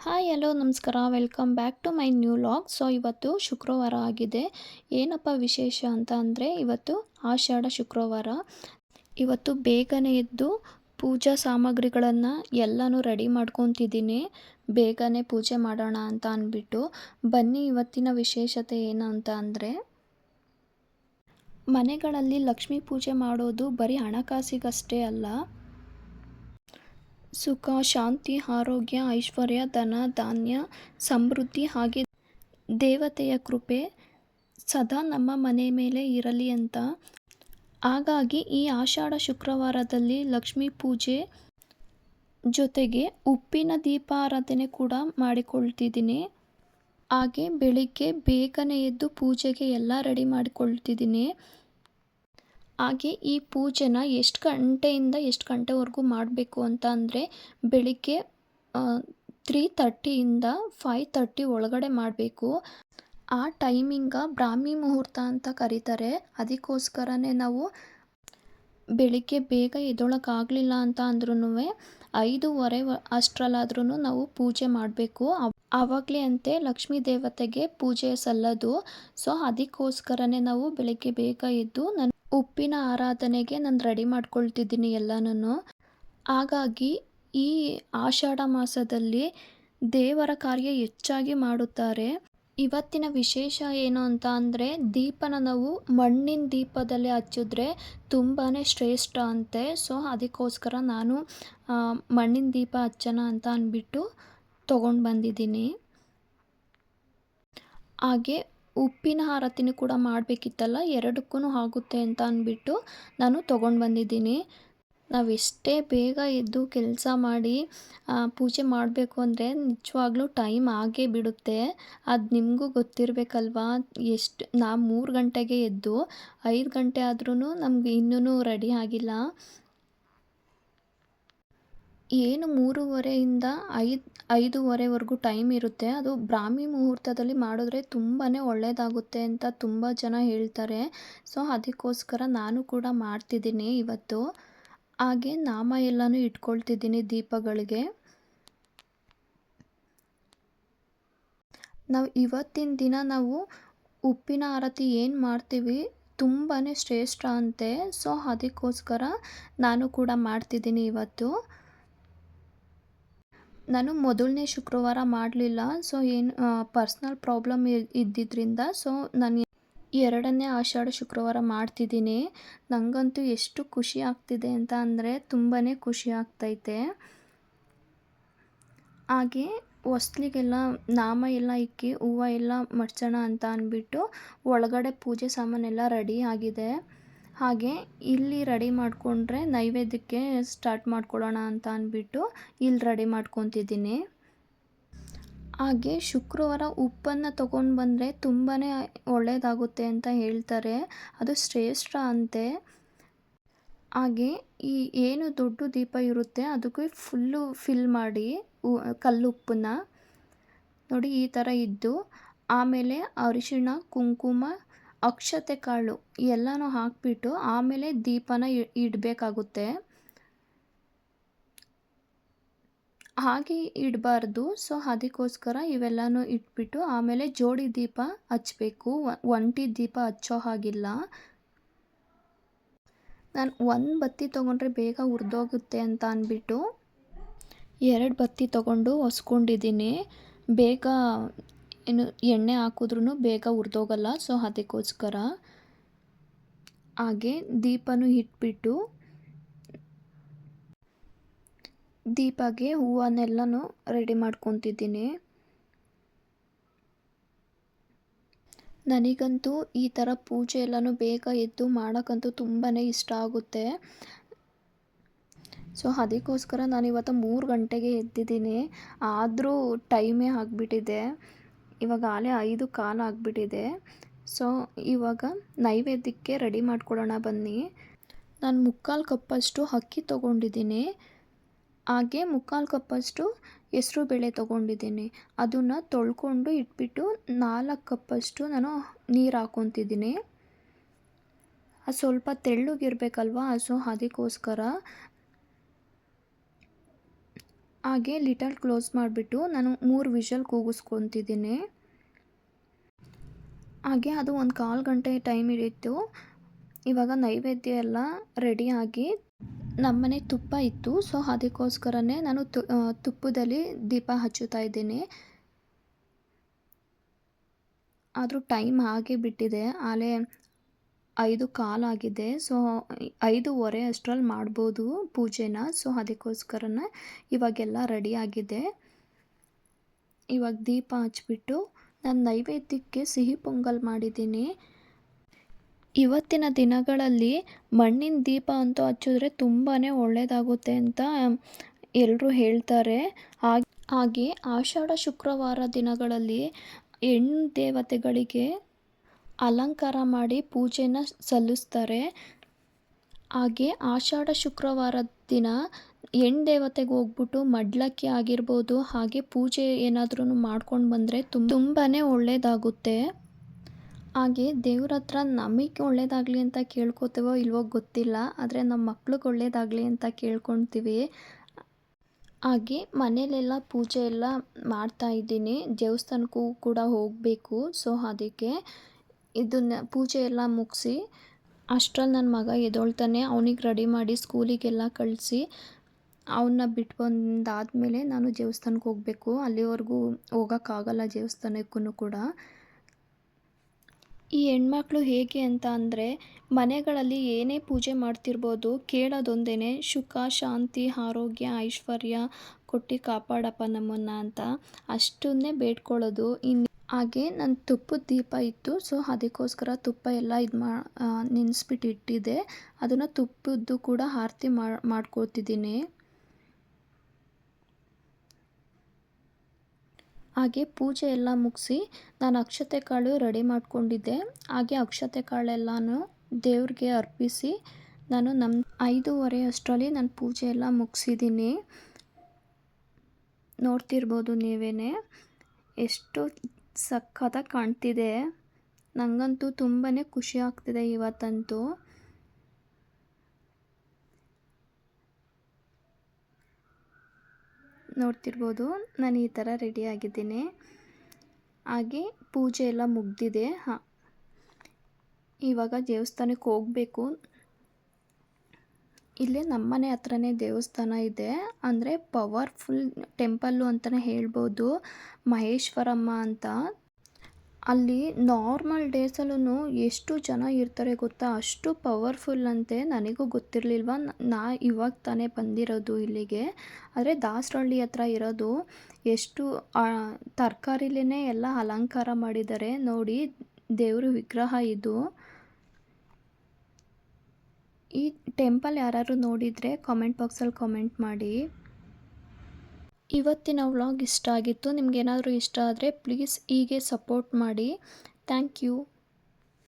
Hi hello ನಮಸ್ಕಾರ welcome back to my new log. So ಇವತ್ತು ಶುಕ್ರವಾರ ಆಗಿದೆ. ಏನಪ್ಪ ವಿಶೇಷ ಅಂತ ಅಂದರೆ ಇವತ್ತು ಆಷಾಢ ಶುಕ್ರವಾರ. ಇವತ್ತು ಬೇಗನೆ ಎದ್ದು ಪೂಜಾ ಸಾಮಗ್ರಿಗಳನ್ನು ಎಲ್ಲನೂ ರೆಡಿ ಮಾಡ್ಕೊತಿದ್ದೀನಿ. ಬೇಗನೆ ಪೂಜೆ ಮಾಡೋಣ ಅಂತ ಅಂದ್ಬಿಟ್ಟು ಬನ್ನಿ. ಇವತ್ತಿನ ವಿಶೇಷತೆ ಏನು ಅಂತ ಅಂದರೆ, ಮನೆಗಳಲ್ಲಿ ಲಕ್ಷ್ಮೀ ಪೂಜೆ ಮಾಡೋದು ಬರೀ ಹಣಕಾಸಿಗಷ್ಟೇ ಅಲ್ಲ, ಸುಖ, ಶಾಂತಿ, ಆರೋಗ್ಯ, ಐಶ್ವರ್ಯ, ಧನ, ಧಾನ್ಯ, ಸಮೃದ್ಧಿ ಹಾಗೆ ದೇವತೆಯ ಕೃಪೆ ಸದಾ ನಮ್ಮ ಮನೆ ಮೇಲೆ ಇರಲಿ ಅಂತ. ಹಾಗಾಗಿ ಈ ಆಷಾಢ ಶುಕ್ರವಾರದಲ್ಲಿ ಲಕ್ಷ್ಮೀ ಪೂಜೆ ಜೊತೆಗೆ ಉಪ್ಪಿನ ದೀಪಾರಾಧನೆ ಕೂಡ ಮಾಡಿಕೊಳ್ತಿದ್ದೀನಿ. ಹಾಗೆ ಬೆಳಿಗ್ಗೆ ಬೇಗನೆ ಎದ್ದು ಪೂಜೆಗೆ ಎಲ್ಲ ರೆಡಿ ಮಾಡಿಕೊಳ್ತಿದ್ದೀನಿ. ಹಾಗೆ ಈ ಪೂಜೆನ ಎಷ್ಟು ಗಂಟೆಯಿಂದ ಎಷ್ಟು ಗಂಟೆವರೆಗೂ ಮಾಡಬೇಕು ಅಂತ ಅಂದರೆ, ಬೆಳಿಗ್ಗೆ 3:30ಇಂದ 5:30 ಒಳಗಡೆ ಮಾಡಬೇಕು. ಆ ಬ್ರಾಹ್ಮಿ ಮುಹೂರ್ತ ಅಂತ ಕರೀತಾರೆ. ಅದಕ್ಕೋಸ್ಕರನೇ ನಾವು ಬೆಳಿಗ್ಗೆ ಬೇಗ ಎದ್ದೊಳಕ್ಕಾಗಲಿಲ್ಲ ಅಂತ ಅಂದ್ರೂ 5:30 ಅಷ್ಟರಲ್ಲಾದ್ರೂ ನಾವು ಪೂಜೆ ಮಾಡಬೇಕು. ಆವಾಗಲೇ ಅಂತೆ ಲಕ್ಷ್ಮೀ ದೇವತೆಗೆ ಪೂಜೆ ಸಲ್ಲೋದು. ಸೊ ಅದಕ್ಕೋಸ್ಕರನೇ ನಾವು ಬೆಳಿಗ್ಗೆ ಬೇಗ ಎದ್ದು ಉಪ್ಪಿನ ಆರಾಧನೆಗೆ ನಾನು ರೆಡಿ ಮಾಡ್ಕೊಳ್ತಿದ್ದೀನಿ ಎಲ್ಲನೂ. ಹಾಗಾಗಿ ಈ ಆಷಾಢ ಮಾಸದಲ್ಲಿ ದೇವರ ಕಾರ್ಯ ಹೆಚ್ಚಾಗಿ ಮಾಡುತ್ತಾರೆ. ಇವತ್ತಿನ ವಿಶೇಷ ಏನು ಅಂತ ಅಂದರೆ, ದೀಪನ ನಾವು ಮಣ್ಣಿನ ದೀಪದಲ್ಲಿ ಹಚ್ಚಿದ್ರೆ ತುಂಬಾ ಶ್ರೇಷ್ಠ ಅಂತೆ. ಸೊ ಅದಕ್ಕೋಸ್ಕರ ನಾನು ಮಣ್ಣಿನ ದೀಪ ಹಚ್ಚೋಣ ಅಂತ ಅಂದ್ಬಿಟ್ಟು ತೊಗೊಂಡು ಬಂದಿದ್ದೀನಿ. ಹಾಗೆ ಉಪ್ಪಿನ ಆರತಿನೂ ಕೂಡ ಮಾಡಬೇಕಿತ್ತಲ್ಲ, ಎರಡಕ್ಕೂ ಆಗುತ್ತೆ ಅಂತ ಅಂದ್ಬಿಟ್ಟು ನಾನು ತೊಗೊಂಡು ಬಂದಿದ್ದೀನಿ. ನಾವೆಷ್ಟೇ ಬೇಗ ಎದ್ದು ಕೆಲಸ ಮಾಡಿ ಪೂಜೆ ಮಾಡಬೇಕು ಅಂದರೆ ನಿಜವಾಗ್ಲೂ ಟೈಮ್ ಆಗೇ ಬಿಡುತ್ತೆ. ಅದು ನಿಮಗೂ ಗೊತ್ತಿರಬೇಕಲ್ವಾ. ನಾವು 3 ಗಂಟೆಗೆ ಎದ್ದು 5 ಗಂಟೆ ಆದ್ರೂ ನಮ್ಗೆ ಇನ್ನೂ ರೆಡಿ ಆಗಿಲ್ಲ. ಏನು 3:30ಇಂದ 5:30ವರೆಗೂ ಟೈಮ್ ಇರುತ್ತೆ. ಅದು ಬ್ರಾಹ್ಮಿ ಮುಹೂರ್ತದಲ್ಲಿ ಮಾಡಿದ್ರೆ ತುಂಬಾ ಒಳ್ಳೆಯದಾಗುತ್ತೆ ಅಂತ ತುಂಬ ಜನ ಹೇಳ್ತಾರೆ. ಸೊ ಅದಕ್ಕೋಸ್ಕರ ನಾನು ಕೂಡ ಮಾಡ್ತಿದ್ದೀನಿ ಇವತ್ತು. ಹಾಗೆ ನಾಮ ಎಲ್ಲನೂ ಇಟ್ಕೊಳ್ತಿದ್ದೀನಿ ದೀಪಗಳಿಗೆ. ಇವತ್ತಿನ ದಿನ ನಾವು ಉಪ್ಪಿನ ಆರತಿ ಏನು ಮಾಡ್ತೀವಿ ತುಂಬಾ ಶ್ರೇಷ್ಠ ಅಂತೆ. ಸೊ ಅದಕ್ಕೋಸ್ಕರ ನಾನು ಕೂಡ ಮಾಡ್ತಿದ್ದೀನಿ ಇವತ್ತು. ನಾನು ಮೊದಲನೇ ಶುಕ್ರವಾರ ಮಾಡಲಿಲ್ಲ. ಸೊ ಪರ್ಸ್ನಲ್ ಪ್ರಾಬ್ಲಮ್ ಇದ್ದಿದ್ದರಿಂದ ಸೊ ನಾನು 2ನೇ ಆಷಾಢ ಶುಕ್ರವಾರ ಮಾಡ್ತಿದ್ದೀನಿ. ನನಗಂತೂ ಎಷ್ಟು ಖುಷಿ ಆಗ್ತಿದೆ ಅಂತ ಅಂದರೆ ತುಂಬಾ ಖುಷಿ ಆಗ್ತೈತೆ. ಹಾಗೆ ಹೊಸ್ಲಿಗೆಲ್ಲ ನಾಮ ಎಲ್ಲ ಇಕ್ಕಿ ಹೂವು ಎಲ್ಲ ಮಡ್ಚೋಣ ಅಂತ ಅಂದ್ಬಿಟ್ಟು ಒಳಗಡೆ ಪೂಜೆ ಸಾಮಾನೆಲ್ಲ ರೆಡಿ ಆಗಿದೆ. ಹಾಗೆ ಇಲ್ಲಿ ರೆಡಿ ಮಾಡಿಕೊಂಡ್ರೆ ನೈವೇದ್ಯಕ್ಕೆ ಸ್ಟಾರ್ಟ್ ಮಾಡ್ಕೊಳ್ಳೋಣ ಅಂತ ಅಂದ್ಬಿಟ್ಟು ಇಲ್ಲಿ ರೆಡಿ ಮಾಡ್ಕೊತಿದ್ದೀನಿ. ಹಾಗೆ ಶುಕ್ರವಾರ ಉಪ್ಪನ್ನು ತೊಗೊಂಡು ಬಂದರೆ ತುಂಬಾ ಒಳ್ಳೆಯದಾಗುತ್ತೆ ಅಂತ ಹೇಳ್ತಾರೆ. ಅದು ಶ್ರೇಷ್ಠ ಅಂತೆ. ಹಾಗೆ ಈ ಏನು ದೊಡ್ಡ ದೀಪ ಇರುತ್ತೆ ಅದಕ್ಕೆ ಫುಲ್ಲು ಫಿಲ್ ಮಾಡಿ ಕಲ್ಲುಪ್ಪನ್ನ ನೋಡಿ ಈ ಥರ ಇದ್ದು, ಆಮೇಲೆ ಅರಿಶಿಣ, ಕುಂಕುಮ, ಅಕ್ಷತೆ ಕಾಳು ಎಲ್ಲನೂ ಹಾಕಿಬಿಟ್ಟು ಆಮೇಲೆ ದೀಪನ ಇಡಬೇಕಾಗುತ್ತೆ. ಹಾಗೆ ಇಡಬಾರ್ದು. ಸೊ ಅದಕ್ಕೋಸ್ಕರ ಇವೆಲ್ಲನೂ ಇಟ್ಬಿಟ್ಟು ಆಮೇಲೆ ಜೋಡಿ ದೀಪ ಹಚ್ಚಬೇಕು. ಒಂಟಿ ದೀಪ ಹಚ್ಚೋ ಹಾಗಿಲ್ಲ. ನಾನು 1 ಬತ್ತಿ ತೊಗೊಂಡ್ರೆ ಬೇಗ ಉರಿದೋಗುತ್ತೆ ಅಂತ ಅಂದ್ಬಿಟ್ಟು 2 ಬತ್ತಿ ತೊಗೊಂಡು ಹೊಸ್ಕೊಂಡಿದ್ದೀನಿ. ಬೇಗ ಎಣ್ಣೆ ಹಾಕಿದ್ರೂ ಬೇಗ ಉರಿದೋಗಲ್ಲ. ಸೊ ಅದಕ್ಕೋಸ್ಕರ ಹಾಗೆ ದೀಪನೂ ಇಟ್ಬಿಟ್ಟು ದೀಪಗೆ ಹೂವನ್ನೆಲ್ಲನೂ ರೆಡಿ ಮಾಡ್ಕೊತಿದ್ದೀನಿ. ನನಗಂತೂ ಈ ಥರ ಪೂಜೆ ಎಲ್ಲನೂ ಬೇಗ ಎದ್ದು ಮಾಡೋಕ್ಕಂತೂ ತುಂಬಾ ಇಷ್ಟ ಆಗುತ್ತೆ. ಸೊ ಅದಕ್ಕೋಸ್ಕರ ನಾನಿವತ್ತು 3 ಗಂಟೆಗೆ ಎದ್ದಿದ್ದೀನಿ. ಆದರೂ ಟೈಮೇ ಆಗಿಬಿಟ್ಟಿದೆ. ಇವಾಗ ಆಲೇ 5:15 ಆಗಿಬಿಟ್ಟಿದೆ. ಸೊ ಇವಾಗ ನೈವೇದ್ಯಕ್ಕೆ ರೆಡಿ ಮಾಡ್ಕೊಳ್ಳೋಣ ಬನ್ನಿ. ನಾನು 3/4 ಕಪ್ಪಷ್ಟು ಅಕ್ಕಿ ತೊಗೊಂಡಿದ್ದೀನಿ. ಹಾಗೆ 3/4 ಕಪ್ಪಷ್ಟು ಹೆಸರುಬೇಳೆ ತೊಗೊಂಡಿದ್ದೀನಿ. ಅದನ್ನು ತೊಳ್ಕೊಂಡು ಇಟ್ಬಿಟ್ಟು 4 ಕಪ್ಪಷ್ಟು ನಾನು ನೀರು ಹಾಕ್ಕೊತಿದ್ದೀನಿ. ಅದು ಸ್ವಲ್ಪ ತೆಳ್ಳಗಿರಬೇಕಲ್ವ. ಸೊ ಅದಕ್ಕೋಸ್ಕರ ಹಾಗೆ ಲಿಟಲ್ ಕ್ಲೋಸ್ ಮಾಡಿಬಿಟ್ಟು ನಾನು 3 ವಿಷಲ್ ಕೂಗಿಸ್ಕೊತಿದ್ದೀನಿ. ಹಾಗೆ ಅದು ಒಂದು 1/4 ಗಂಟೆ ಟೈಮ್ ಹಿಡಿಯಿತು. ಇವಾಗ ನೈವೇದ್ಯ ಎಲ್ಲ ರೆಡಿಯಾಗಿ ನಮ್ಮನೆ ತುಪ್ಪ ಇತ್ತು. ಸೊ ಅದಕ್ಕೋಸ್ಕರನೇ ನಾನು ತುಪ್ಪದಲ್ಲಿ ದೀಪ ಹಚ್ಚುತ್ತಾ ಇದ್ದೀನಿ. ಆದರೂ ಟೈಮ್ ಆಗೇ ಬಿಟ್ಟಿದೆ, ಆಲೇ 5:15 ಆಗಿದೆ. ಸೊ 5:15 ಅಷ್ಟರಲ್ಲಿ ಮಾಡ್ಬೋದು ಪೂಜೆನ. ಸೊ ಅದಕ್ಕೋಸ್ಕರನೇ ಇವಾಗೆಲ್ಲ ರೆಡಿಯಾಗಿದೆ. ಇವಾಗ ದೀಪ ಹಚ್ಬಿಟ್ಟು ನಾನು ನೈವೇದ್ಯಕ್ಕೆ ಸಿಹಿ ಪೊಂಗಲ್ ಮಾಡಿದ್ದೀನಿ. ಇವತ್ತಿನ ದಿನಗಳಲ್ಲಿ ಮಣ್ಣಿನ ದೀಪ ಅಂತೂ ಹಚ್ಚಿದ್ರೆ ತುಂಬಾ ಒಳ್ಳೆಯದಾಗುತ್ತೆ ಅಂತ ಎಲ್ಲರೂ ಹೇಳ್ತಾರೆ. ಹಾಗೆ ಆಷಾಢ ಶುಕ್ರವಾರ ದಿನಗಳಲ್ಲಿ ಹೆಣ್ಣು ದೇವತೆಗಳಿಗೆ ಅಲಂಕಾರ ಮಾಡಿ ಪೂಜೆನ ಸಲ್ಲಿಸ್ತಾರೆ. ಹಾಗೆ ಆಷಾಢ ಶುಕ್ರವಾರದ ದಿನ ಹೆಣ್ಣು ದೇವತೆಗೆ ಹೋಗ್ಬಿಟ್ಟು ಮಡ್ಲಕ್ಕಿ ಆಗಿರ್ಬೋದು, ಹಾಗೆ ಪೂಜೆ ಏನಾದ್ರೂ ಮಾಡ್ಕೊಂಡು ಬಂದರೆ ತುಂಬಾ ಒಳ್ಳೆಯದಾಗುತ್ತೆ. ಹಾಗೆ ದೇವ್ರ ಹತ್ರ ನಮಗೆ ಒಳ್ಳೆಯದಾಗಲಿ ಅಂತ ಕೇಳ್ಕೊತೀವೋ ಇಲ್ವೋ ಗೊತ್ತಿಲ್ಲ, ಆದರೆ ನಮ್ಮ ಮಕ್ಳಿಗೆ ಒಳ್ಳೆಯದಾಗಲಿ ಅಂತ ಕೇಳ್ಕೊತೀವಿ. ಹಾಗೆ ಮನೇಲೆಲ್ಲ ಪೂಜೆ ಎಲ್ಲ ಮಾಡ್ತಾಯಿದ್ದೀನಿ. ದೇವಸ್ಥಾನಕ್ಕೂ ಕೂಡ ಹೋಗಬೇಕು. ಸೊ ಅದಕ್ಕೆ ಇದನ್ನು ಪೂಜೆ ಎಲ್ಲ ಮುಗಿಸಿ ಅಷ್ಟರಲ್ಲಿ ನನ್ನ ಮಗ ಎದ್ದೊಳ್ತಾನೆ. ಅವನಿಗೆ ರೆಡಿ ಮಾಡಿ ಸ್ಕೂಲಿಗೆಲ್ಲ ಕಳಿಸಿ ಅವನ್ನ ಬಿಟ್ಟು ಬಂದಾದಮೇಲೆ ನಾನು ದೇವಸ್ಥಾನಕ್ಕೆ ಹೋಗಬೇಕು. ಅಲ್ಲಿವರೆಗೂ ಹೋಗೋಕ್ಕಾಗಲ್ಲ ದೇವಸ್ಥಾನಕ್ಕೂ ಕೂಡ. ಈ ಹೆಣ್ಮಕ್ಳು ಹೇಗೆ ಅಂತ ಅಂದರೆ ಮನೆಗಳಲ್ಲಿ ಏನೇ ಪೂಜೆ ಮಾಡ್ತಿರ್ಬೋದು, ಕೇಳೋದೊಂದೇ ಸುಖ ಶಾಂತಿ ಆರೋಗ್ಯ ಐಶ್ವರ್ಯ ಕೊಟ್ಟು ಕಾಪಾಡಪ್ಪ ನಮ್ಮನ್ನು ಅಂತ ಅಷ್ಟನ್ನೇ ಬೇಡ್ಕೊಳ್ಳೋದು. ಹಾಗೆ ನನ್ನ ತುಪ್ಪದ ದೀಪ ಇತ್ತು. ಸೊ ಅದಕ್ಕೋಸ್ಕರ ತುಪ್ಪ ಎಲ್ಲ ನೆನೆಸ್ಬಿಟ್ಟು ಇಟ್ಟಿದ್ದೆ. ಅದನ್ನು ತುಪ್ಪದ್ದು ಕೂಡ ಆರತಿ ಮಾಡ್ಕೊಳ್ತಿದ್ದೀನಿ. ಹಾಗೆ ಪೂಜೆ ಎಲ್ಲ ಮುಗಿಸಿ ನಾನು ಅಕ್ಷತೆ ಕಾಳು ರೆಡಿ ಮಾಡ್ಕೊಂಡಿದ್ದೆ. ಹಾಗೆ ಅಕ್ಷತೆ ಕಾಳೆಲ್ಲನೂ ದೇವ್ರಿಗೆ ಅರ್ಪಿಸಿ ನಾನು 5:15 ಅಷ್ಟರಲ್ಲಿ ನಾನು ಪೂಜೆ ಎಲ್ಲ ಮುಗಿಸಿದ್ದೀನಿ. ನೋಡ್ತಿರ್ಬೋದು ನೀವೇ ಎಷ್ಟು ಸಖತ್ತಾಗಿ ಕಾಣ್ತಿದೆ. ನನಗಂತೂ ತುಂಬಾ ಖುಷಿ ಆಗ್ತಿದೆ ಇವತ್ತಂತೂ. ನೋಡ್ತಿರ್ಬೋದು ನಾನು ಈ ಥರ ರೆಡಿಯಾಗಿದ್ದೀನಿ. ಹಾಗೆ ಪೂಜೆ ಎಲ್ಲ ಮುಗ್ದಿದೆ. ಇವಾಗ ದೇವಸ್ಥಾನಕ್ಕೆ ಹೋಗಬೇಕು. ಇಲ್ಲೇ ನಮ್ಮನೆ ಹತ್ರನೇ ದೇವಸ್ಥಾನ ಇದೆ. ಅಂದರೆ ಪವರ್ಫುಲ್ ಟೆಂಪಲ್ಲು ಅಂತಲೇ ಹೇಳ್ಬೋದು, ಮಹೇಶ್ವರಮ್ಮ ಅಂತ. ಅಲ್ಲಿ ನಾರ್ಮಲ್ ಡೇಸಲ್ಲೂ ಎಷ್ಟು ಜನ ಇರ್ತಾರೆ ಗೊತ್ತಾ, ಅಷ್ಟು ಪವರ್ಫುಲ್ ಅಂತೆ. ನನಗೂ ಗೊತ್ತಿರಲಿಲ್ವ, ಇವಾಗ ತಾನೇ ಬಂದಿರೋದು ಇಲ್ಲಿಗೆ. ಆದರೆ ದಾಸರಳ್ಳಿ ಹತ್ರ ಇರೋದು. ಎಷ್ಟು ತರಕಾರಿಲೇ ಎಲ್ಲ ಅಲಂಕಾರ ಮಾಡಿದ್ದಾರೆ ನೋಡಿ. ದೇವ್ರ ವಿಗ್ರಹ ಇದು. ಈ ಟೆಂಪಲ್ ಯಾರಾದ್ರು ನೋಡಿದರೆ ಕಾಮೆಂಟ್ ಬಾಕ್ಸಲ್ಲಿ ಕಾಮೆಂಟ್ ಮಾಡಿ. ಇವತ್ತಿನ ವ್ಲಾಗ್ ಇಷ್ಟ ಆಗಿತ್ತು. ನಿಮಗೇನಾದರೂ ಇಷ್ಟ ಆದರೆ ಪ್ಲೀಸ್ ಹೀಗೆ ಸಪೋರ್ಟ್ ಮಾಡಿ. Thank you.